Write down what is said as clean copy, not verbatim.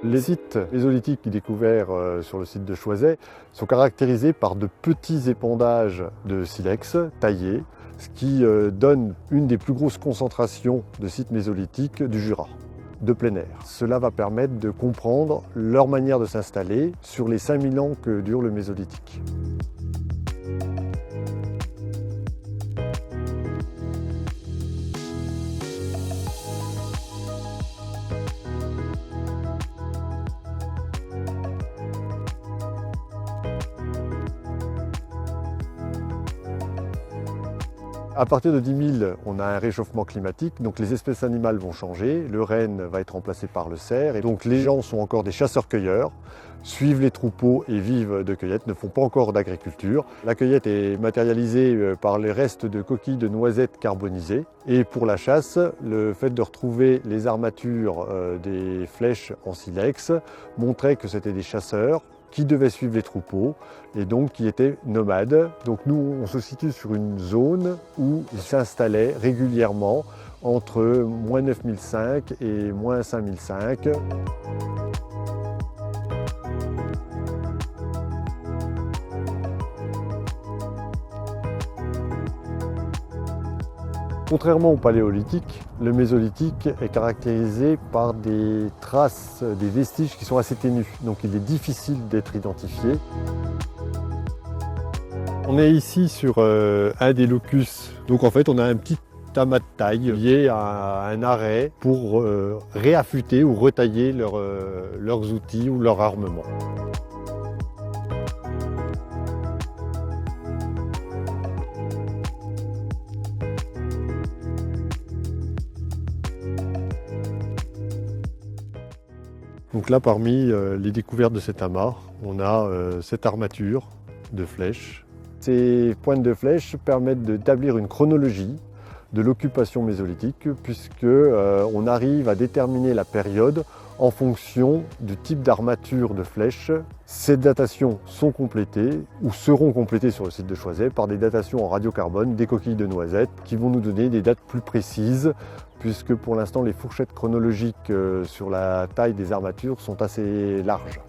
Les sites mésolithiques découverts sur le site de Choiset sont caractérisés par de petits épandages de silex taillés, ce qui donne une des plus grosses concentrations de sites mésolithiques du Jura, de plein air. Cela va permettre de comprendre leur manière de s'installer sur les 5000 ans que dure le mésolithique. À partir de 10 000, on a un réchauffement climatique, donc les espèces animales vont changer, le renne va être remplacé par le cerf, et donc les gens sont encore des chasseurs-cueilleurs, suivent les troupeaux et vivent de cueillette, ne font pas encore d'agriculture. La cueillette est matérialisée par les restes de coquilles de noisettes carbonisées, et pour la chasse, le fait de retrouver les armatures des flèches en silex montrait que c'était des chasseurs qui devaient suivre les troupeaux et donc qui étaient nomades. Donc nous, on se situe sur une zone où ils s'installaient régulièrement entre moins 9005 et moins 5005. Contrairement au paléolithique, le mésolithique est caractérisé par des traces, des vestiges qui sont assez ténus, donc il est difficile d'être identifié. On est ici sur un des locus, donc en fait on a un petit amas de taille lié à un arrêt pour réaffûter ou retailler leurs outils ou leur armement. Donc là, parmi les découvertes de cet amas, on a cette armature de flèches. Ces pointes de flèches permettent d'établir une chronologie de l'occupation mésolithique puisqu'on arrive à déterminer la période en fonction du type d'armature de flèches. Ces datations sont complétées ou seront complétées sur le site de Choiset par des datations en radiocarbone des coquilles de noisettes qui vont nous donner des dates plus précises puisque pour l'instant les fourchettes chronologiques sur la taille des armatures sont assez larges.